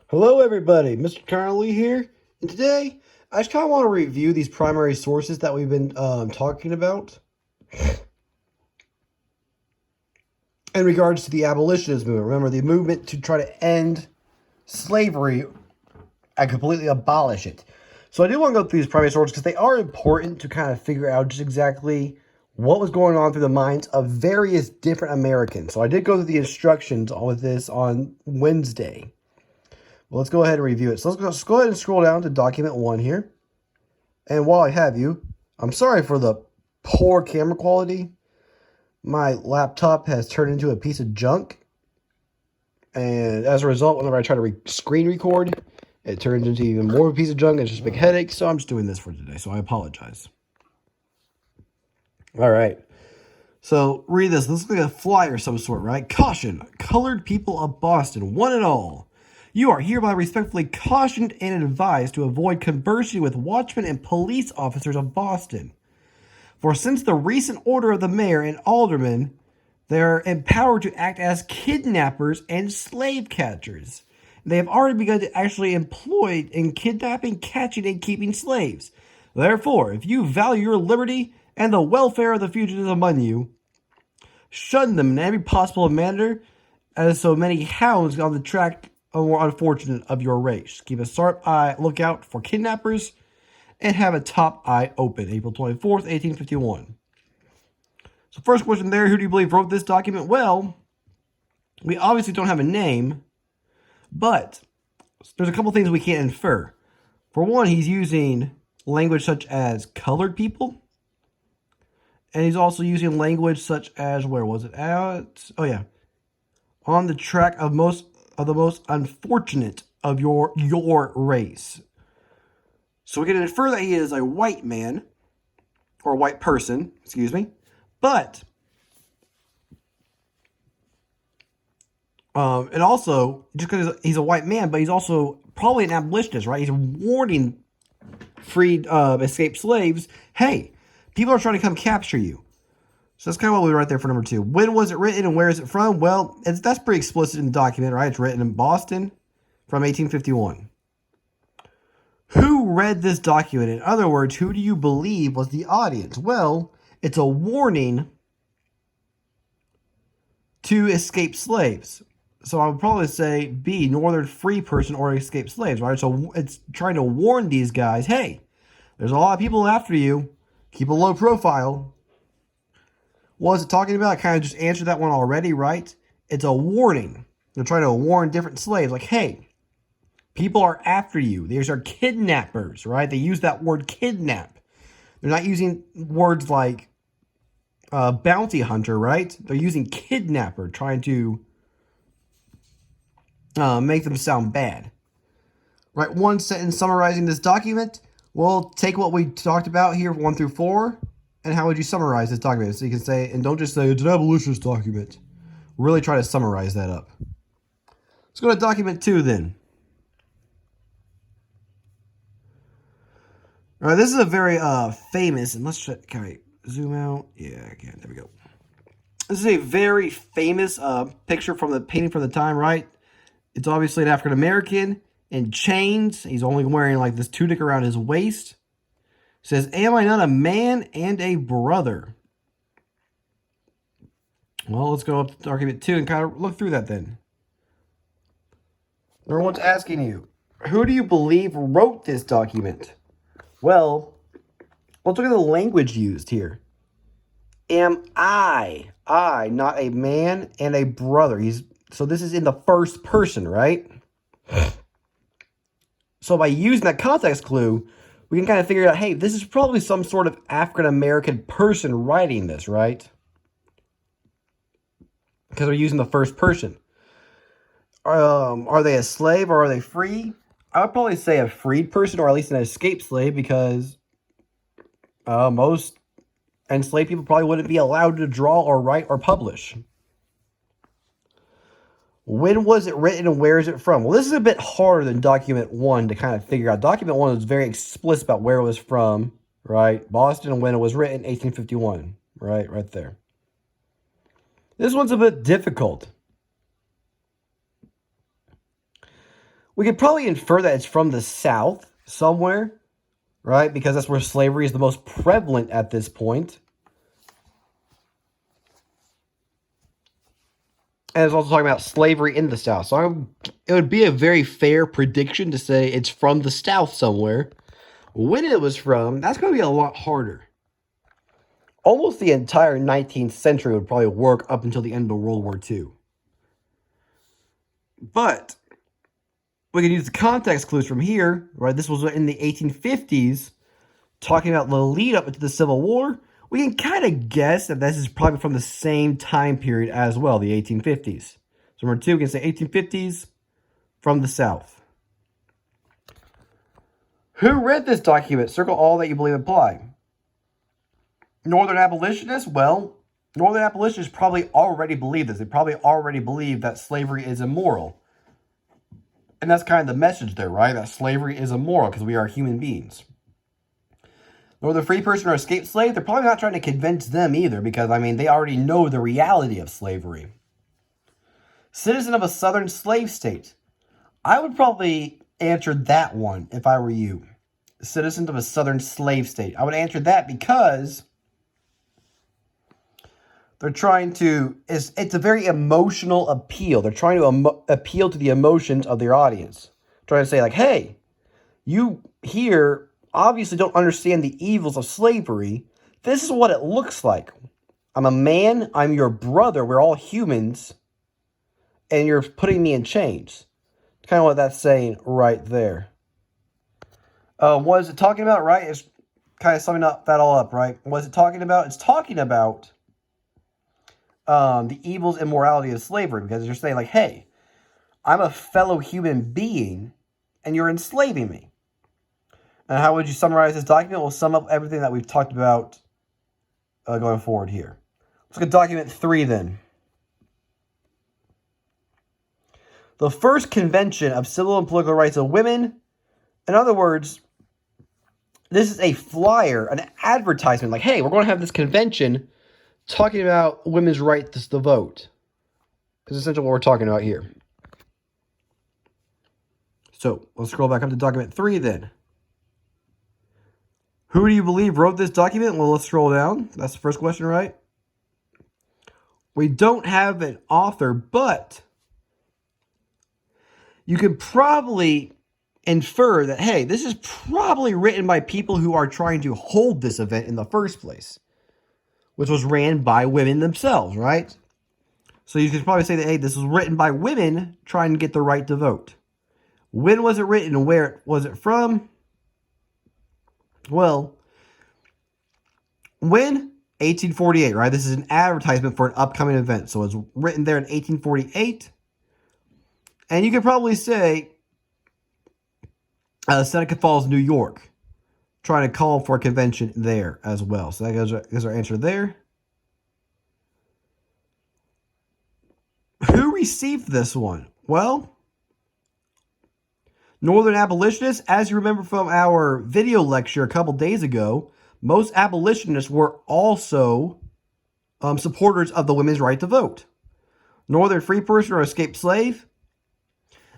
Hello, everybody. Mr. Connolly here, and today I just kind of want to review these primary sources that we've been talking about in regards to the abolitionist movement. Remember, the movement to try to end slavery and completely abolish it. So I do want to go through these primary sources because they are important to kind of figure out just exactly what was going on through the minds of various different Americans. So I did go through the instructions with this on Wednesday. Well, let's go ahead and review it. So let's go ahead and scroll down to document 1 here. And while I have you, I'm sorry for the poor camera quality. My laptop has turned into a piece of junk. And as a result, whenever I try to screen record, it turns into even more of a piece of junk. And it's just a big headache. So I'm just doing this for today. So I apologize. All right. So read this. This looks like a flyer of some sort, right? Caution. Colored people of Boston, one and all. You are hereby respectfully cautioned and advised to avoid conversing with watchmen and police officers of Boston. For since the recent order of the mayor and aldermen, they are empowered to act as kidnappers and slave catchers. They have already begun to actually employ in kidnapping, catching, and keeping slaves. Therefore, if you value your liberty and the welfare of the fugitives among you, shun them in every possible manner, as so many hounds on the track more unfortunate of your race. Keep a sharp eye lookout for kidnappers and have a top eye open. April 24th, 1851. So first question there, who do you believe wrote this document? Well, we obviously don't have a name, but there's a couple things we can't infer. For one, he's using language such as colored people. And he's also using language such as, where was it at? Oh yeah. On the track of the most unfortunate of your race. So we can infer that he is a white man, or a white person, excuse me. But, and also, just because he's a white man, but he's also probably an abolitionist, right? He's warning freed, escaped slaves, hey, people are trying to come capture you. So that's kind of what we write there for number 2. When was it written and where is it from? Well, that's pretty explicit in the document, right? It's written in Boston from 1851. Who read this document? In other words, who do you believe was the audience? Well, it's a warning to escaped slaves. So I would probably say B, Northern free person or escaped slaves, right? So it's trying to warn these guys, hey, there's a lot of people after you. Keep a low profile. What is it talking about? I kind of just answered that one already, right? It's a warning. They're trying to warn different slaves, like, hey, people are after you. These are kidnappers, right? They use that word kidnap. They're not using words like bounty hunter, right? They're using kidnapper, trying to make them sound bad. Right, one sentence summarizing this document. We'll take what we talked about here, 1 through 4, and how would you summarize this document? So you can say, and don't just say, it's an abolitionist document. Really try to summarize that up. Let's go to document 2 then. All right, this is a very famous, and let's check, can I zoom out? Yeah, I can, there we go. This is a very famous picture from the painting from the time, right? It's obviously an African-American in chains. He's only wearing like this tunic around his waist. It says, am I not a man and a brother? Well, let's go up to document 2 and kind of look through that then. Everyone's asking you, who do you believe wrote this document? Well, let's look at the language used here. Am I, not a man and a brother. So this is in the first person, right? So by using that context clue, we can kind of figure out, hey, this is probably some sort of African-American person writing this, right? Because they're using the first person. Are they a slave or are they free? I would probably say a freed person or at least an escaped slave because most enslaved people probably wouldn't be allowed to draw or write or publish. When was it written and where is it from? Well, this is a bit harder than document 1 to kind of figure out. Document 1 was very explicit about where it was from, right? Boston and when it was written, 1851, right there. This one's a bit difficult. We could probably infer that it's from the South somewhere, right? Because that's where slavery is the most prevalent at this point. And it's also talking about slavery in the South. So it would be a very fair prediction to say it's from the South somewhere. When it was from, that's going to be a lot harder. Almost the entire 19th century would probably work up until the end of World War II. But we can use the context clues from here, right? This was in the 1850s, talking about the lead up into the Civil War. We can kind of guess that this is probably from the same time period as well, the 1850s. So number 2, we can say 1850s from the South. Who read this document? Circle all that you believe apply. Northern abolitionists? Well, Northern abolitionists probably already believe this. They probably already believe that slavery is immoral. And that's kind of the message there, right? That slavery is immoral because we are human beings. Northern free person or escaped slave, they're probably not trying to convince them either because, I mean, they already know the reality of slavery. Citizen of a southern slave state. I would probably answer that one if I were you. Citizen of a southern slave state. I would answer that because they're trying to, it's a very emotional appeal. They're trying to appeal to the emotions of their audience. Trying to say like, hey, you here obviously don't understand the evils of slavery. This is what it looks like. I'm a man. I'm your brother. We're all humans. And you're putting me in chains. Kind of what that's saying right there. What is it talking about, right? It's kind of summing that all up, right? What is it talking about? It's talking about the evils and morality of slavery, because you're saying like, hey, I'm a fellow human being and you're enslaving me. And how would you summarize this document? We'll sum up everything that we've talked about going forward here. Let's look at document 3 then. The first convention of civil and political rights of women. In other words, this is a flyer, an advertisement, like, hey, we're going to have this convention talking about women's right to vote. This is essentially what we're talking about here. So let's scroll back up to document 3 then. Who do you believe wrote this document? Well, let's scroll down. That's the first question, right? We don't have an author, but you could probably infer that, hey, this is probably written by people who are trying to hold this event in the first place, which was ran by women themselves, right? So you could probably say that, hey, this was written by women trying to get the right to vote. When was it written and where was it from? Well, when? 1848, right? This is an advertisement for an upcoming event. So it's written there in 1848. And you could probably say Seneca Falls, New York, trying to call for a convention there as well. So that goes our answer there. Who received this one? Well, Northern abolitionists, as you remember from our video lecture a couple days ago, most abolitionists were also supporters of the women's right to vote. Northern free person or escaped slave?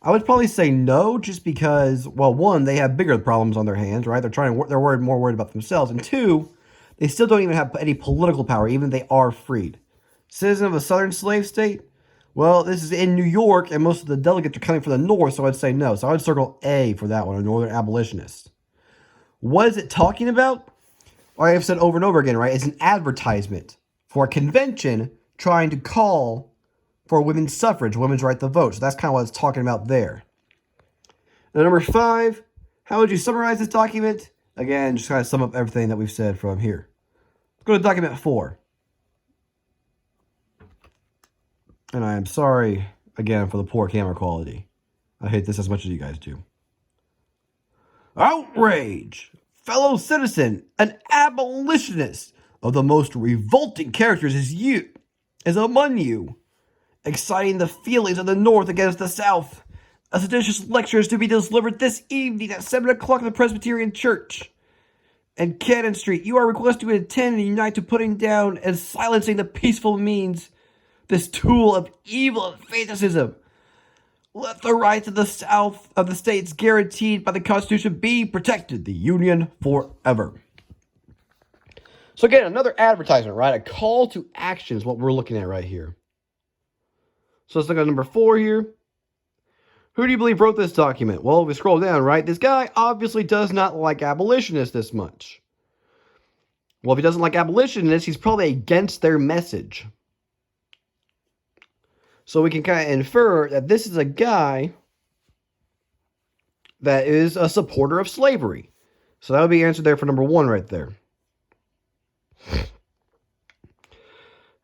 I would probably say no, just because, well, one, they have bigger problems on their hands, right? They're more worried about themselves, and two, they still don't even have any political power, even if they are freed. Citizen of a southern slave state? Well, this is in New York, and most of the delegates are coming from the north, so I'd say no. So I would circle A for that one, a northern abolitionist. What is it talking about? Like I've said over and over again, right? It's an advertisement for a convention trying to call for women's suffrage, women's right to vote. So that's kind of what it's talking about there. And number 5, how would you summarize this document? Again, just kind of sum up everything that we've said from here. Let's go to document 4. And I am sorry, again, for the poor camera quality. I hate this as much as you guys do. Outrage! Fellow citizen, an abolitionist of the most revolting characters is among you, exciting the feelings of the North against the South. A seditious lecture is to be delivered this evening at 7 o'clock in the Presbyterian Church and Cannon Street. You are requested to attend and unite to putting down and silencing the peaceful means, this tool of evil and fanaticism. Let the rights of the South of the states guaranteed by the Constitution be protected. The Union forever. So again, another advertisement, right? A call to action is what we're looking at right here. So let's look at number 4 here. Who do you believe wrote this document? Well, if we scroll down, right, this guy obviously does not like abolitionists this much. Well, if he doesn't like abolitionists, he's probably against their message. So we can kind of infer that this is a guy that is a supporter of slavery. So that would be answered there for number 1 right there.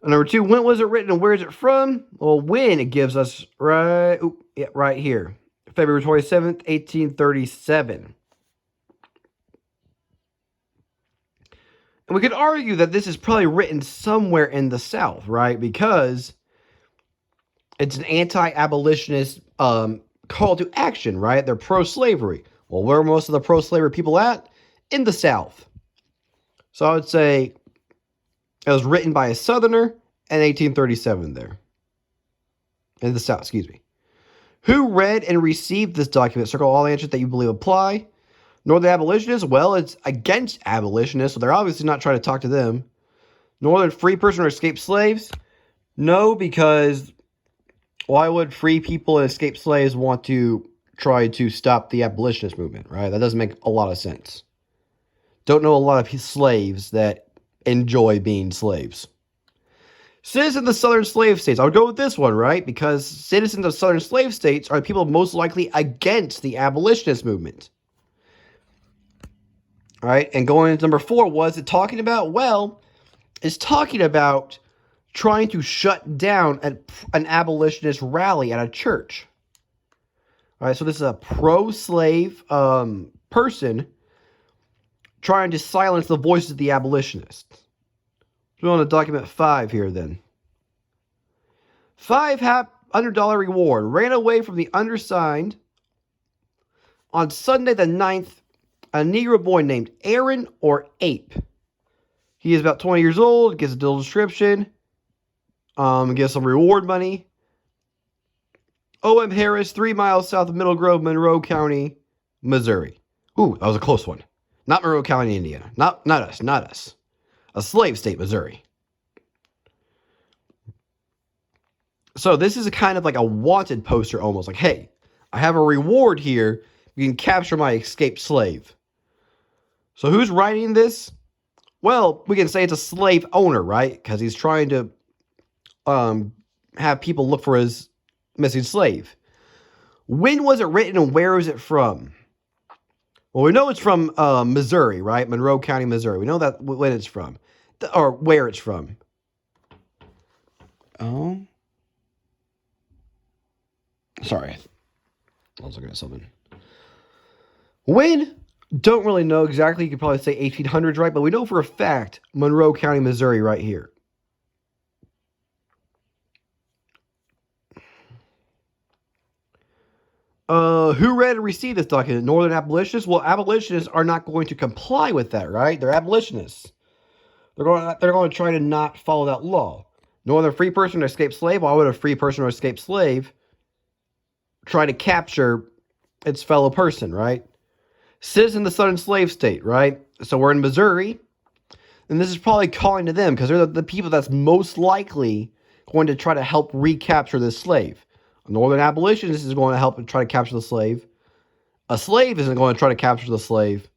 Number 2, when was it written and where is it from? Well, when it gives us right here. February 27th, 1837. And we could argue that this is probably written somewhere in the South, right? Because it's an anti-abolitionist call to action, right? They're pro-slavery. Well, where are most of the pro-slavery people at? In the South. So I would say it was written by a Southerner in 1837 there. In the South, excuse me. Who read and received this document? Circle all answers that you believe apply. Northern abolitionists? Well, it's against abolitionists, so they're obviously not trying to talk to them. Northern free person or escaped slaves? No, because why would free people and escaped slaves want to try to stop the abolitionist movement, right? That doesn't make a lot of sense. Don't know a lot of slaves that enjoy being slaves. Citizens of the southern slave states. I would go with this one, right? Because citizens of southern slave states are the people most likely against the abolitionist movement. All right, and going into number 4, what is it talking about? Well, it's talking about trying to shut down an abolitionist rally at a church. All right, so this is a pro-slave person trying to silence the voices of the abolitionists. We're on to document 5 here then. 5 $100 reward. Ran away from the undersigned on Sunday the 9th, a Negro boy named Aaron or Ape. He is about 20 years old, gives a little description, gives some reward money. O.M. Harris, 3 miles south of Middle Grove, Monroe County, Missouri. Ooh, that was a close one. Not Monroe County, Indiana. Not us. A slave state, Missouri. So this is a kind of like a wanted poster almost. Like, hey, I have a reward here. You can capture my escaped slave. So who's writing this? Well, we can say it's a slave owner, right? Because he's trying to have people look for his missing slave. When was it written and where is it from? Well, we know it's from Missouri, right? Monroe County, Missouri. We know that when it's from. Or where it's from. Oh. Sorry. I was looking at something. When? Don't really know exactly. You could probably say 1800s, right? But we know for a fact Monroe County, Missouri right here. Who read and received this document? Northern abolitionists? Well, abolitionists are not going to comply with that, right? They're abolitionists. They're going to try to not follow that law. Northern free person or escaped slave? Why would a free person or escaped slave try to capture its fellow person, right? Citizen of the southern slave state, right? So we're in Missouri, and this is probably calling to them because they're the people that's most likely going to try to help recapture this slave. A northern abolitionist is going to help try to capture the slave. A slave isn't going to try to capture the slave.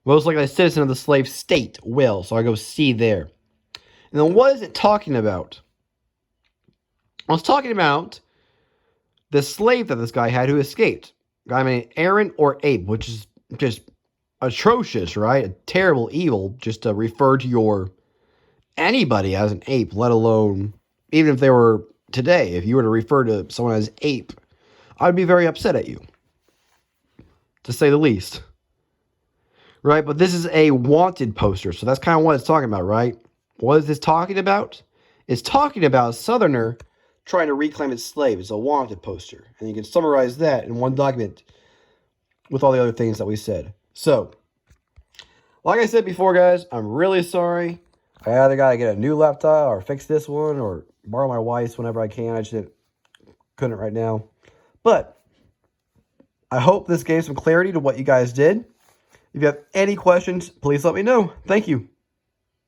Most likely a citizen of the slave state will. So I go C there. And then what is it talking about? Well, it's talking about the slave that this guy had who escaped. A guy named Aaron or Abe, which is just atrocious, right? A terrible evil just to refer to anybody as an ape, let alone even if they were today. If you were to refer to someone as ape, I'd be very upset at you, to say the least. Right? But this is a wanted poster, so that's kind of what it's talking about, right? What is this talking about? It's talking about a Southerner trying to reclaim his slave. It's a wanted poster. And you can summarize that in one document with all the other things that we said. So, like I said before, guys, I'm really sorry. I either got to get a new laptop or fix this one or borrow my wife's whenever I can. I just couldn't right now. But I hope this gave some clarity to what you guys did. If you have any questions, please let me know. Thank you.